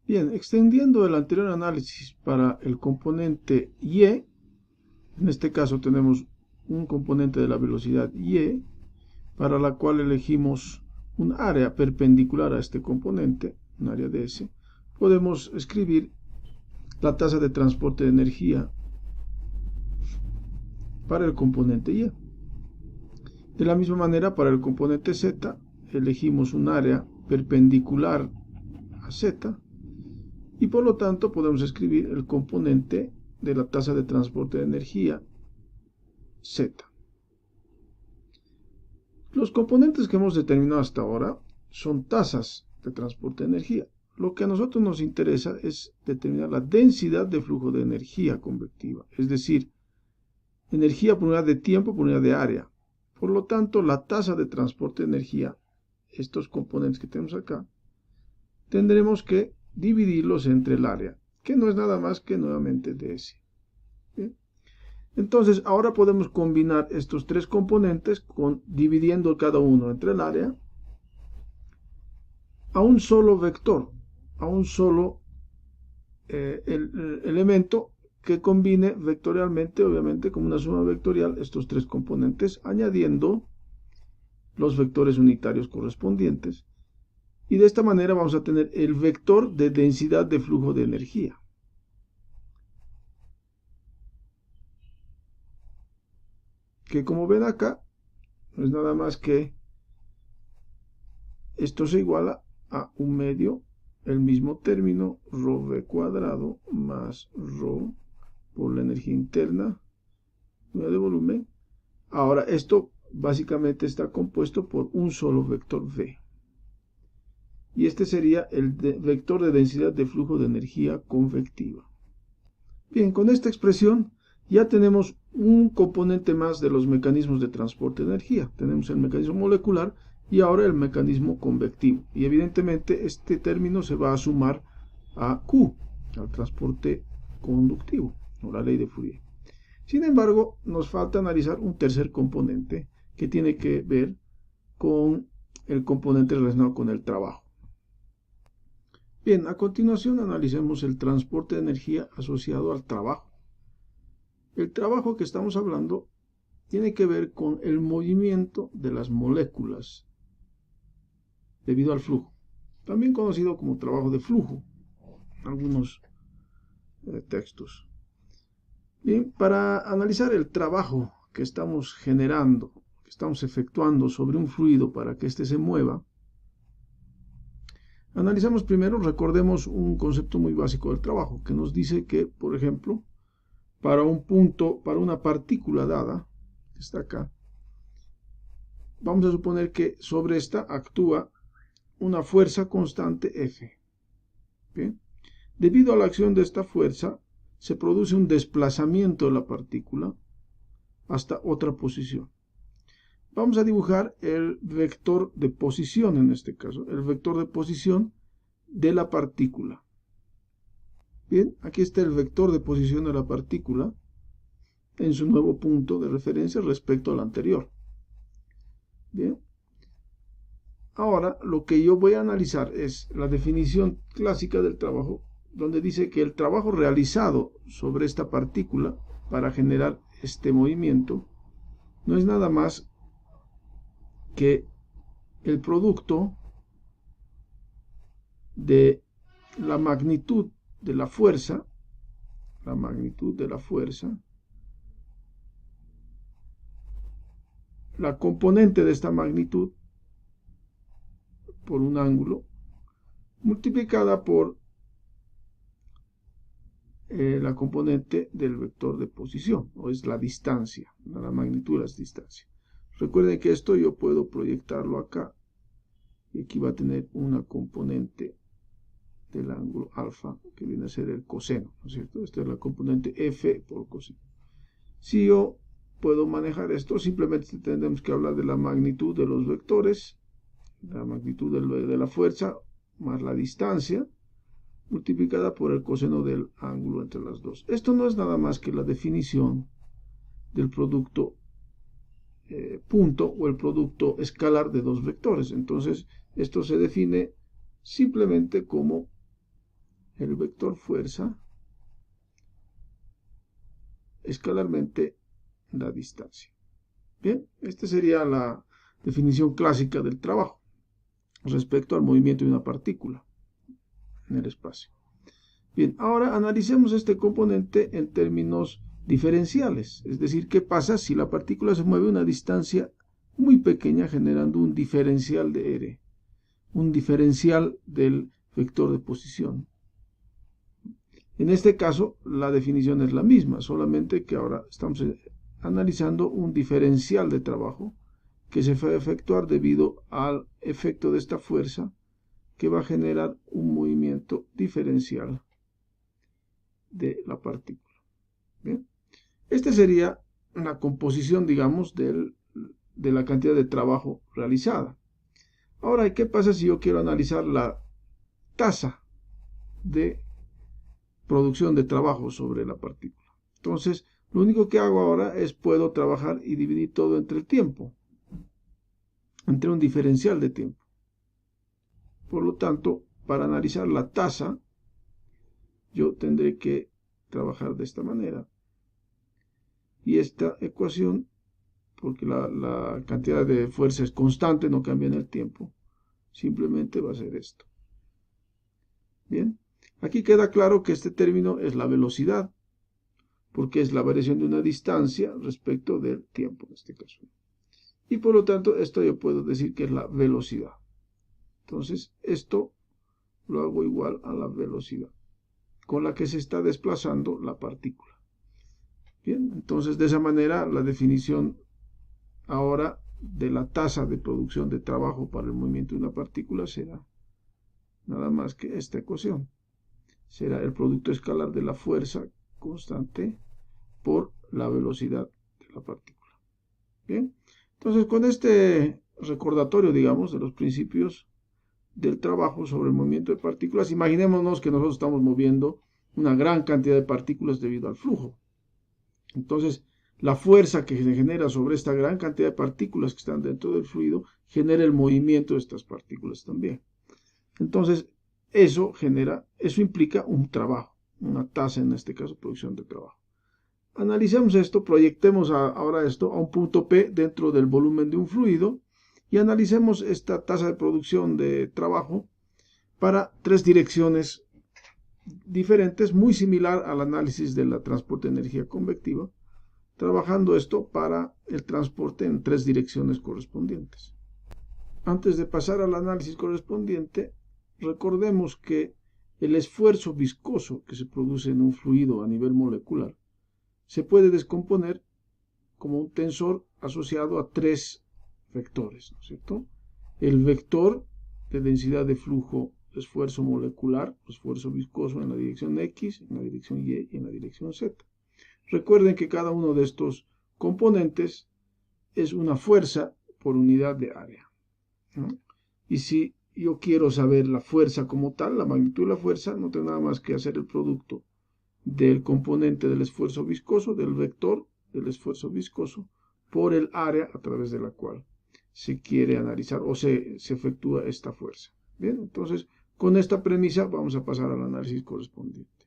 Bien, extendiendo el anterior análisis para el componente y, en este caso tenemos un componente de la velocidad y, para la cual elegimos un área perpendicular a este componente, un área ds, podemos escribir la tasa de transporte de energía para el componente y. De la misma manera, para el componente z, elegimos un área perpendicular a z, y por lo tanto podemos escribir el componente de la tasa de transporte de energía z. Los componentes que hemos determinado hasta ahora son tasas de transporte de energía. Lo que a nosotros nos interesa es determinar la densidad de flujo de energía convectiva, es decir, energía por unidad de tiempo por unidad de área. Por lo tanto, la tasa de transporte de energía, estos componentes que tenemos acá, tendremos que dividirlos entre el área, que no es nada más que nuevamente ds. ¿Bien? Entonces, ahora podemos combinar estos tres componentes dividiendo cada uno entre el área a un solo vector, a un solo elemento que combine vectorialmente, obviamente como una suma vectorial, estos tres componentes, añadiendo los vectores unitarios correspondientes. Y de esta manera vamos a tener el vector de densidad de flujo de energía. Que como ven acá, no es nada más que esto se iguala a 1 medio el mismo término, ρv cuadrado más ρ por la energía interna, unidad de volumen. Ahora, esto básicamente está compuesto por un solo vector v. Y este sería el vector de densidad de flujo de energía convectiva. Bien, con esta expresión ya tenemos un componente más de los mecanismos de transporte de energía. Tenemos el mecanismo molecular y ahora el mecanismo convectivo. Y evidentemente este término se va a sumar a Q, al transporte conductivo, o la ley de Fourier. Sin embargo, nos falta analizar un tercer componente que tiene que ver con el componente relacionado con el trabajo. Bien, a continuación analicemos el transporte de energía asociado al trabajo. El trabajo que estamos hablando tiene que ver con el movimiento de las moléculas debido al flujo, también conocido como trabajo de flujo en algunos textos. Bien, para analizar el trabajo que estamos generando, que estamos efectuando sobre un fluido para que éste se mueva, analizamos primero, recordemos un concepto muy básico del trabajo, que nos dice que, por ejemplo, para un punto, para una partícula dada, que está acá, vamos a suponer que sobre esta actúa una fuerza constante F. ¿Bien? Debido a la acción de esta fuerza, se produce un desplazamiento de la partícula hasta otra posición. Vamos a dibujar el vector de posición en este caso, el vector de posición de la partícula. Bien, aquí está el vector de posición de la partícula en su nuevo punto de referencia respecto al anterior. Bien. Ahora, lo que yo voy a analizar es la definición clásica del trabajo, donde dice que el trabajo realizado sobre esta partícula para generar este movimiento no es nada más que el producto de la magnitud de la fuerza, la componente de esta magnitud por un ángulo, multiplicada por la componente del vector de posición, o es la distancia, la magnitud de la distancia. Recuerden que esto yo puedo proyectarlo acá, y aquí va a tener una componente del ángulo alfa, que viene a ser el coseno, ¿no es cierto? Esta es la componente F por coseno. Si yo puedo manejar esto, simplemente tendremos que hablar de la magnitud de los vectores, la magnitud de la fuerza, más la distancia, multiplicada por el coseno del ángulo entre las dos. Esto no es nada más que la definición del producto punto o el producto escalar de dos vectores. Entonces, esto se define simplemente como el vector fuerza escalarmente la distancia. Bien, esta sería la definición clásica del trabajo respecto al movimiento de una partícula en el espacio. Bien, ahora analicemos este componente en términos diferenciales, es decir, qué pasa si la partícula se mueve a una distancia muy pequeña generando un diferencial de R, un diferencial del vector de posición. En este caso, la definición es la misma, solamente que ahora estamos analizando un diferencial de trabajo que se va a efectuar debido al efecto de esta fuerza que va a generar un movimiento diferencial de la partícula. Bien, esta sería la composición, digamos, de la cantidad de trabajo realizada. Ahora, ¿qué pasa si yo quiero analizar la tasa de producción de trabajo sobre la partícula? Entonces, lo único que hago ahora es puedo trabajar y dividir todo entre el tiempo, entre un diferencial de tiempo. Por lo tanto, para analizar la tasa, yo tendré que trabajar de esta manera. Y esta ecuación, porque la cantidad de fuerza es constante, no cambia en el tiempo, simplemente va a ser esto. Bien, aquí queda claro que este término es la velocidad, porque es la variación de una distancia respecto del tiempo en este caso. Y por lo tanto, esto yo puedo decir que es la velocidad. Entonces, esto lo hago igual a la velocidad con la que se está desplazando la partícula. Bien, entonces de esa manera la definición ahora de la tasa de producción de trabajo para el movimiento de una partícula será nada más que esta ecuación. Será el producto escalar de la fuerza constante por la velocidad de la partícula. Bien, entonces con este recordatorio, digamos, de los principios del trabajo sobre el movimiento de partículas, imaginémonos que nosotros estamos moviendo una gran cantidad de partículas debido al flujo. Entonces, la fuerza que se genera sobre esta gran cantidad de partículas que están dentro del fluido genera el movimiento de estas partículas también. Entonces, eso implica un trabajo, una tasa, en este caso, producción de trabajo. Analicemos esto, proyectemos ahora esto a un punto P dentro del volumen de un fluido y analicemos esta tasa de producción de trabajo para tres direcciones diferentes, muy similar al análisis de la transporte de energía convectiva, trabajando esto para el transporte en tres direcciones correspondientes. Antes de pasar al análisis correspondiente, recordemos que el esfuerzo viscoso que se produce en un fluido a nivel molecular se puede descomponer como un tensor asociado a tres vectores, ¿no es cierto? El vector de densidad de flujo, esfuerzo molecular, esfuerzo viscoso en la dirección X, en la dirección Y y en la dirección Z. Recuerden que cada uno de estos componentes es una fuerza por unidad de área, ¿no? Y si yo quiero saber la fuerza como tal, la magnitud de la fuerza, no tengo nada más que hacer el producto del componente del esfuerzo viscoso, del vector del esfuerzo viscoso, por el área a través de la cual se quiere analizar o se efectúa esta fuerza. Bien, entonces con esta premisa vamos a pasar al análisis correspondiente.